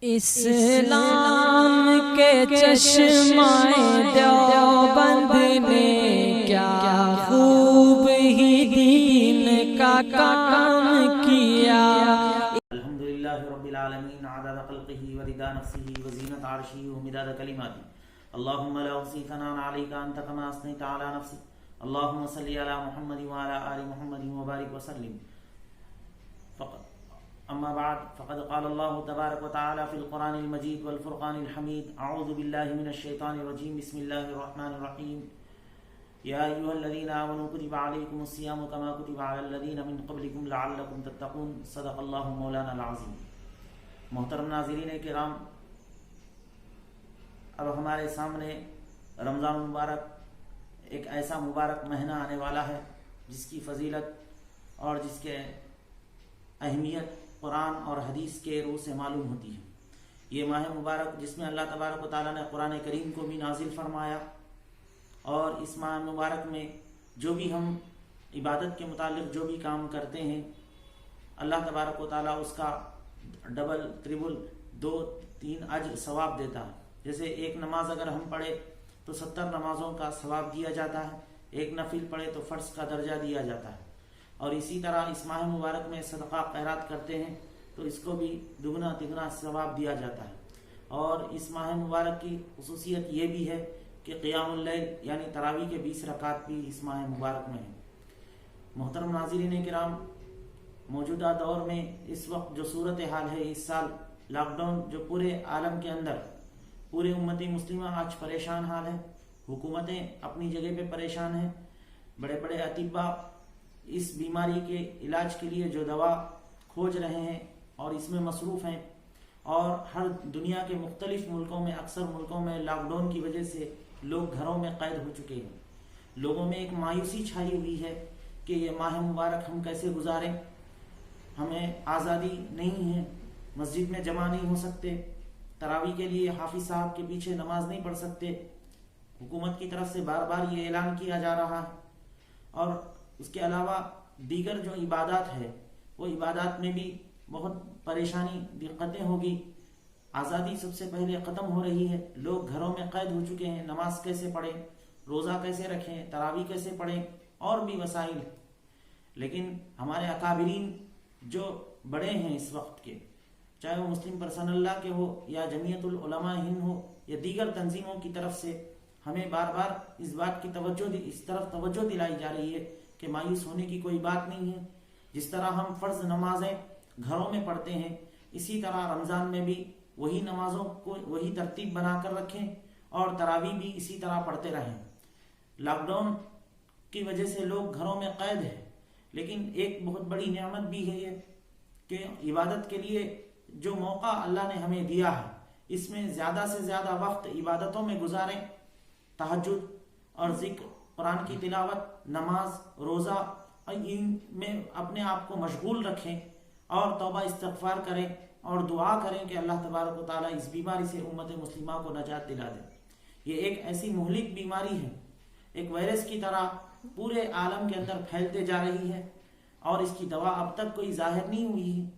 اسلام کے چشمہ دیوبند نے کیا خوب ہی دین کا کام کیا۔ الحمدللہ رب العالمین عدد خلقہ ورضا نفسہ وزینت عرشہ ومداد کلماتہ۔ اللہم لا احصی ثناء علیک انت کما اثنیت علی نفسک۔ اللہم صلی علی محمد وعلی آل محمد وبارک وسلم۔ اما بعد فقد قال اللہ تبارک وتعالی فی القرآن المجید والفرقان الحمید۔ اعوذ باللہ من الشیطان الرجیم، بسم اللہ الرحمن الرحیم۔ یا ایھا الذین آمنوا کتب علیکم الصیام کما کتب علی الذین من قبلکم لعلکم تتقون۔ صدق اللہ مولانا العظیم۔ محترم ناظرین کرام، اب ہمارے سامنے رمضان المبارک ایک ایسا مبارک مہینہ آنے والا ہے جس کی فضیلت اور جس کے اہمیت قرآن اور حدیث کے روح سے معلوم ہوتی ہے۔ یہ ماہ مبارک جس میں اللہ تبارک و تعالیٰ نے قرآن کریم کو بھی نازل فرمایا، اور اس ماہ مبارک میں جو بھی ہم عبادت کے متعلق جو بھی کام کرتے ہیں، اللہ تبارک و تعالیٰ اس کا ڈبل تربل 2-3 اجر ثواب دیتا ہے۔ جیسے ایک نماز اگر ہم پڑھے تو 70 نمازوں کا ثواب دیا جاتا ہے، ایک نفل پڑھے تو فرض کا درجہ دیا جاتا ہے، اور اسی طرح اس ماہ مبارک میں صدقہ خیرات کرتے ہیں تو اس کو بھی دگنا تگنا ثواب دیا جاتا ہے۔ اور اس ماہ مبارک کی خصوصیت یہ بھی ہے کہ قیام اللیل یعنی تراویح کے 20 رکعات بھی اس ماہ مبارک میں ہیں۔ محترم ناظرین کرام، موجودہ دور میں اس وقت جو صورتحال ہے، اس سال لاک ڈاؤن جو پورے عالم کے اندر پورے امت مسلمہ آج پریشان حال ہے، حکومتیں اپنی جگہ پہ پریشان ہیں، بڑے بڑے اطباء اس بیماری کے علاج کے لیے جو دوا کھوج رہے ہیں اور اس میں مصروف ہیں، اور ہر دنیا کے مختلف ملکوں میں، اکثر ملکوں میں لاک ڈاؤن کی وجہ سے لوگ گھروں میں قید ہو چکے ہیں۔ لوگوں میں ایک مایوسی چھائی ہوئی ہے کہ یہ ماہ مبارک ہم کیسے گزاریں، ہمیں آزادی نہیں ہے، مسجد میں جمع نہیں ہو سکتے، تراویح کے لیے حافظ صاحب کے پیچھے نماز نہیں پڑھ سکتے۔ حکومت کی طرف سے بار بار یہ اعلان کیا جا رہا ہے، اور اس کے علاوہ دیگر جو عبادات ہے وہ عبادات میں بھی بہت پریشانی دقتیں ہوگی۔ آزادی سب سے پہلے ختم ہو رہی ہے، لوگ گھروں میں قید ہو چکے ہیں، نماز کیسے پڑھیں، روزہ کیسے رکھیں، تراویح کیسے پڑھیں، اور بھی وسائل۔ لیکن ہمارے اکابرین جو بڑے ہیں اس وقت کے، چاہے وہ مسلم پرسن اللہ کے ہو یا جمعیت العلماء ہند ہو یا دیگر تنظیموں کی طرف سے، ہمیں بار بار اس بات کی اس طرف توجہ دلائی جا رہی ہے کہ مایوس ہونے کی کوئی بات نہیں ہے۔ جس طرح ہم فرض نمازیں گھروں میں پڑھتے ہیں، اسی طرح رمضان میں بھی وہی نمازوں کو وہی ترتیب بنا کر رکھیں، اور تراویح بھی اسی طرح پڑھتے رہیں۔ لاک ڈاؤن کی وجہ سے لوگ گھروں میں قید ہیں، لیکن ایک بہت بڑی نعمت بھی ہے یہ کہ عبادت کے لیے جو موقع اللہ نے ہمیں دیا ہے، اس میں زیادہ سے زیادہ وقت عبادتوں میں گزاریں، تہجد اور ذکر، قرآن کی تلاوت، نماز، روزہ، ان میں اپنے آپ کو مشغول رکھیں، اور توبہ استغفار کریں، اور دعا کریں کہ اللہ تبارک و تعالیٰ اس بیماری سے امت مسلمہ کو نجات دلا دے۔ یہ ایک ایسی مہلک بیماری ہے، ایک وائرس کی طرح پورے عالم کے اندر پھیلتے جا رہی ہے، اور اس کی دوا اب تک کوئی ظاہر نہیں ہوئی ہے،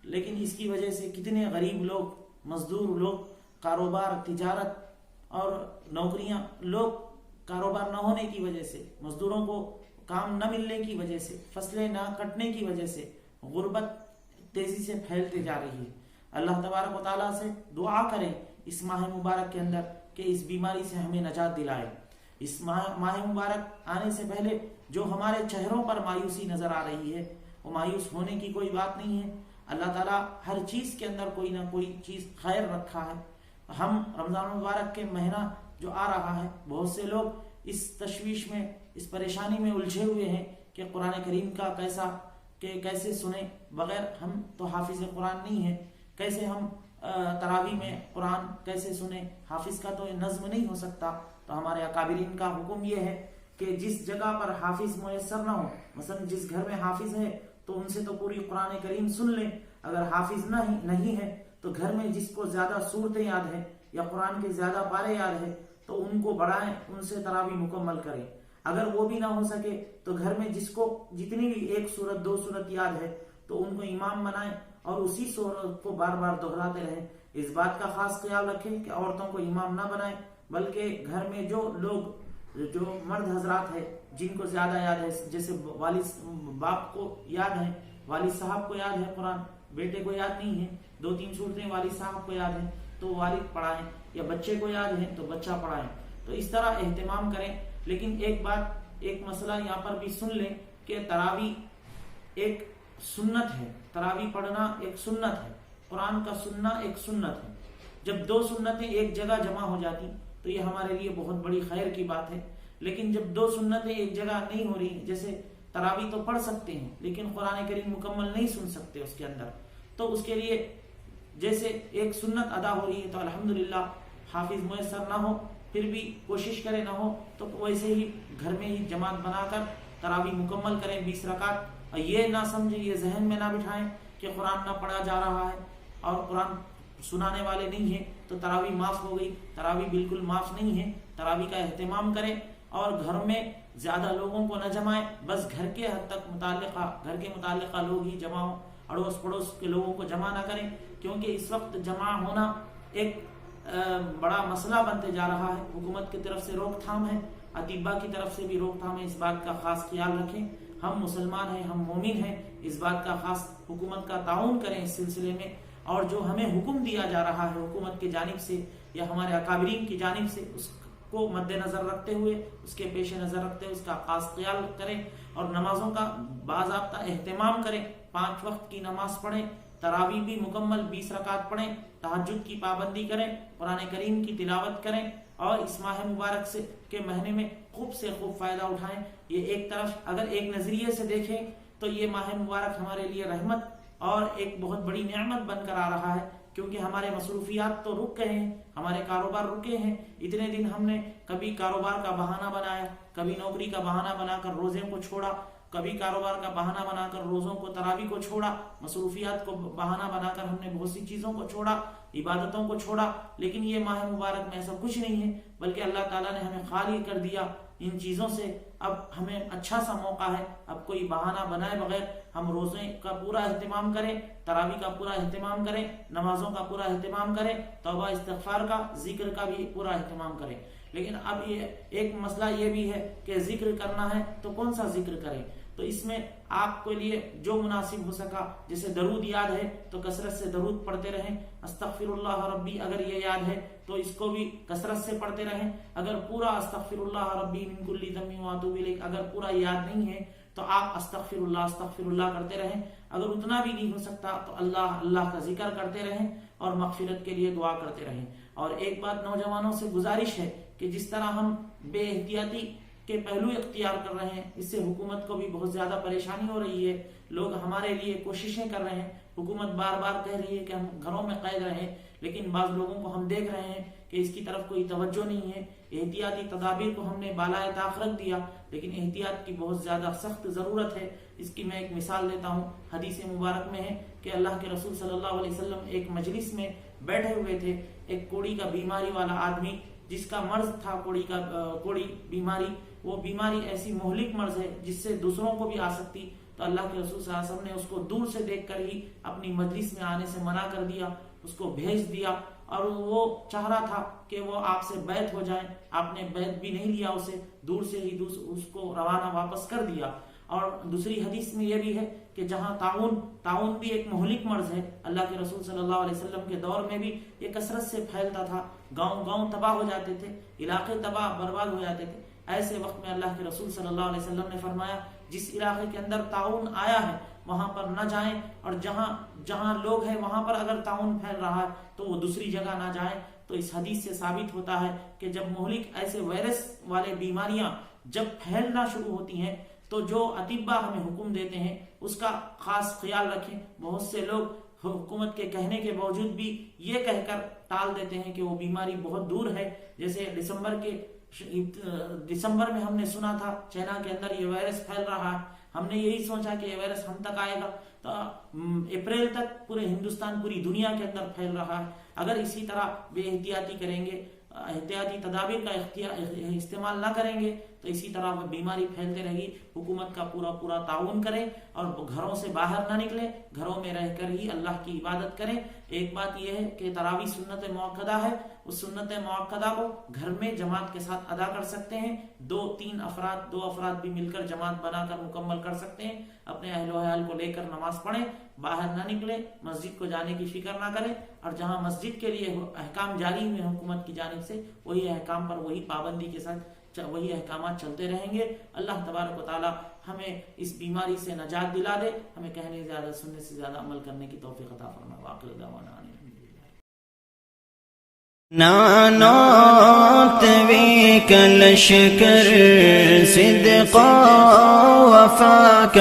لیکن اس کی وجہ سے کتنے غریب لوگ، مزدور لوگ، کاروبار، تجارت اور نوکریاں، لوگ کاروبار نہ ہونے کی وجہ سے، مزدوروں کو کام نہ ملنے کی وجہ سے، فصلیں نہ کٹنے کی وجہ سے غربت تیزی سے پھیلتے جا رہی ہے۔ اللہ تبارک و تعالیٰ سے دعا کریں اس ماہ مبارک کے اندر کہ اس بیماری سے ہمیں نجات دلائے۔ اس ماہ مبارک آنے سے پہلے جو ہمارے چہروں پر مایوسی نظر آ رہی ہے، وہ مایوس ہونے کی کوئی بات نہیں ہے۔ اللہ تعالیٰ ہر چیز کے اندر کوئی نہ کوئی چیز خیر رکھا ہے۔ ہم رمضان مبارک کے مہینہ جو آ رہا ہے، بہت سے لوگ اس تشویش میں، اس پریشانی میں الجھے ہوئے ہیں کہ قرآن کریم کا کیسے سنیں، بغیر ہم تو حافظ قرآن نہیں ہیں، کیسے ہم تراویح میں قرآن کیسے سنیں، حافظ کا تو نظم نہیں ہو سکتا۔ تو ہمارے اکابرین کا حکم یہ ہے کہ جس جگہ پر حافظ میسر نہ ہو، مثلا جس گھر میں حافظ ہے تو ان سے تو پوری قرآن کریم سن لیں، اگر حافظ نہیں ہے تو گھر میں جس کو زیادہ صورتیں یاد ہیں یا قرآن کے زیادہ پارے یاد ہیں تو ان کو بڑھائیں، ان سے تراویح مکمل کریں۔ اگر وہ بھی نہ ہو سکے تو گھر میں جس کو جتنی بھی 1 سورت 2 سورت یاد ہے تو ان کو امام بنائیں اور اسی سورت کو بار بار دہراتے رہیں. اس بات کا خاص خیال رکھیں کہ عورتوں کو امام نہ بنائیں، بلکہ گھر میں جو مرد حضرات ہیں جن کو زیادہ یاد ہے، جیسے والد باپ کو یاد ہے، والد صاحب کو یاد ہے قرآن، بیٹے کو یاد نہیں ہے، 2-3 صورتیں والد صاحب کو یاد ہیں تو والد پڑھائیں، یا بچے کو یاد ہے تو بچہ پڑھائیں. تو اس طرح اہتمام کریں. لیکن ایک مسئلہ یہاں پر بھی سن لیں کہ تراویح ایک سنت ہے، تراویح پڑھنا ایک سنت ہے، قرآن کا سننا ایک سنت ہے. جب 2 سنتیں ایک جگہ جمع ہو جاتی تو یہ ہمارے لیے بہت بڑی خیر کی بات ہے. لیکن جب 2 سنتیں ایک جگہ نہیں ہو رہی، جیسے تراویح تو پڑھ سکتے ہیں لیکن قرآن کریم مکمل نہیں سن سکتے اس کے اندر، تو اس کے لیے جیسے ایک سنت ادا ہو رہی ہے تو الحمدللہ حافظ میسر نہ ہو پھر بھی کوشش کرے نہ ہو تو ویسے ہی گھر میں ہی جماعت بنا کر تراویح مکمل کریں 20 رکعت. اور یہ نہ سمجھیں، یہ ذہن میں نہ بٹھائیں کہ قرآن نہ پڑھا جا رہا ہے اور قرآن سنانے والے نہیں ہیں تو تراویح معاف ہو گئی. تراویح بالکل معاف نہیں ہے. تراویح کا اہتمام کریں اور گھر میں زیادہ لوگوں کو نہ جمائیں، بس گھر کے حد تک گھر کے متعلقہ لوگ ہی جمع ہوں، اڑوس پڑوس کے لوگوں کو جمع نہ کریں، کیونکہ اس وقت جمع ہونا ایک بڑا مسئلہ بنتے جا رہا ہے. حکومت کی طرف سے روک تھام ہے، اطباء کی طرف سے بھی روک تھام ہے. اس بات کا خاص خیال رکھیں. ہم مسلمان ہیں، ہم مومن ہیں، اس بات کا خاص حکومت کا تعاون کریں اس سلسلے میں. اور جو ہمیں حکم دیا جا رہا ہے حکومت کی جانب سے یا ہمارے اکابرین کی جانب سے، اس کو مد نظر رکھتے ہوئے، اس کے پیش نظر رکھتے ہوئے اس کا خاص خیال کریں اور نمازوں کا باضابطہ اہتمام کریں. 5 وقت کی نماز پڑھیں، تراویح بھی مکمل 20 رکعت پڑھیں، تہجد کی پابندی کریں، قرآن کریم کی تلاوت کریں اور اس ماہ مبارک کے مہینے میں خوب سے خوب فائدہ اٹھائیں. یہ ایک طرف اگر ایک نظریے سے دیکھیں تو یہ ماہ مبارک ہمارے لیے رحمت اور ایک بہت بڑی نعمت بن کر آ رہا ہے، کیونکہ ہمارے مصروفیات تو رک گئے ہیں، ہمارے کاروبار رکے ہیں. اتنے دن ہم نے کبھی کاروبار کا بہانہ بنایا، کبھی نوکری کا بہانہ بنا کر روزے کو چھوڑا، کبھی کاروبار کا بہانہ بنا کر روزوں کو تراویح کو چھوڑا، مصروفیات کو بہانہ بنا کر ہم نے بہت سی چیزوں کو چھوڑا، عبادتوں کو چھوڑا. لیکن یہ ماہ مبارک میں ایسا کچھ نہیں ہے، بلکہ اللہ تعالیٰ نے ہمیں خالی کر دیا ان چیزوں سے. اب ہمیں اچھا سا موقع ہے، اب کوئی بہانہ بنائے بغیر ہم روزے کا پورا اہتمام کریں، تراویح کا پورا اہتمام کریں، نمازوں کا پورا اہتمام کریں، توبہ استغفار کا، ذکر کا بھی پورا اہتمام کریں. لیکن اب یہ ایک مسئلہ یہ بھی ہے کہ ذکر کرنا ہے تو کون سا ذکر کریں؟ تو اس میں آپ کے لیے جو مناسب ہو سکا، جیسے درود یاد ہے تو کثرت سے درود پڑھتے رہیں. استغفر اللہ ربی اگر یہ یاد ہے تو اس کو بھی کثرت سے پڑھتے رہیں. اگر پورا استغفر اللہ ربی من کل ذنب واتوب الیہ اگر پورا یاد نہیں ہے تو آپ استغفر اللہ کرتے رہیں. اگر اتنا بھی نہیں ہو سکتا تو اللہ کا ذکر کرتے رہیں اور مغفرت کے لیے دعا کرتے رہیں. اور ایک بات نوجوانوں سے گزارش ہے کہ جس طرح ہم بے احتیاطی کے پہلو اختیار کر رہے ہیں، اس سے حکومت کو بھی بہت زیادہ پریشانی ہو رہی ہے. لوگ ہمارے لیے کوششیں کر رہے ہیں، حکومت بار بار کہہ رہی ہے کہ ہم گھروں میں قید رہیں، لیکن بعض لوگوں کو ہم دیکھ رہے ہیں کہ اس کی طرف کوئی توجہ نہیں ہے. احتیاطی تدابیر کو ہم نے بالائے طاق رکھ دیا، لیکن احتیاط کی بہت زیادہ سخت ضرورت ہے. اس کی میں ایک مثال دیتا ہوں. حدیث مبارک میں ہے کہ اللہ کے رسول صلی اللہ علیہ وسلم ایک مجلس میں بیٹھے ہوئے تھے. ایک کوڑی کا بیماری والا آدمی جس کا مرض تھا کوڑی بیماری، وہ بیماری ایسی مہلک مرض ہے جس سے دوسروں کو بھی آ سکتی. تو اللہ کے رسول صلی اللہ علیہ وسلم نے اس کو دور سے دیکھ کر ہی اپنی مجلس میں آنے سے منع کر دیا، اس کو بھیج دیا. اور وہ چاہ رہا تھا کہ وہ آپ سے بیعت ہو جائیں، آپ نے بیعت بھی نہیں لیا، اسے دور سے ہی اس کو روانہ واپس کر دیا. اور دوسری حدیث میں یہ بھی ہے کہ جہاں تعاون بھی ایک مہلک مرض ہے، اللہ کے رسول صلی اللہ علیہ وسلم کے دور میں بھی یہ کثرت سے پھیلتا تھا، گاؤں تباہ ہو جاتے تھے، علاقے تباہ برباد ہو جاتے تھے. ایسے وقت میں اللہ کے رسول صلی اللہ علیہ وسلم نے فرمایا جس علاقے کے اندر تعاون آیا ہے وہاں پر نہ جائیں، اور جہاں لوگ ہیں وہاں پر اگر تعاون پھیل رہا ہے تو وہ دوسری جگہ نہ جائیں. تو اس حدیث سے ثابت ہوتا ہے کہ جب مہلک ایسے وائرس والے بیماریاں جب پھیلنا شروع ہوتی ہیں تو جو اطباء ہمیں حکم دیتے ہیں اس کا خاص خیال رکھیں. بہت سے لوگ حکومت کے کہنے کے باوجود بھی یہ کہہ کر ٹال دیتے ہیں کہ وہ بیماری بہت دور ہے. جیسے دسمبر میں ہم نے سنا تھا چائنا کے اندر یہ وائرس پھیل رہا ہے، ہم نے یہی سوچا کہ یہ وائرس ہم تک آئے گا، تو اپریل تک پورے ہندوستان پوری دنیا کے اندر پھیل رہا ہے. اگر اسی طرح بے احتیاطی کریں گے، احتیاطی تدابیر کا استعمال نہ کریں گے تو اسی طرح وہ بیماری پھیلتے رہے گی. حکومت کا پورا تعاون کریں اور گھروں سے باہر نہ نکلیں, گھروں میں رہ کر ہی اللہ کی عبادت کریں. ایک بات یہ ہے کہ تراویح سنت موقدہ ہے, اس سنت موقدہ کو گھر میں جماعت کے ساتھ ادا کر سکتے ہیں. دو افراد بھی مل کر جماعت بنا کر مکمل کر سکتے ہیں. اپنے اہل و عیال کو لے کر نماز پڑھیں, باہر نہ نکلیں, مسجد کو جانے کی فکر نہ کریں, اور جہاں مسجد کے لیے احکام جاری ہوئے حکومت کی جانب سے وہی احکام پر وہی پابندی کے ساتھ وہی احکامات چلتے رہیں گے. اللہ تبارک و تعالی ہمیں اس بیماری سے نجات دلا دے, ہمیں کہنے زیادہ سننے سے زیادہ عمل کرنے کی توفیق عطا فرمائے. وآخر دعوانا نانوت بك الشكر صدقا وفاك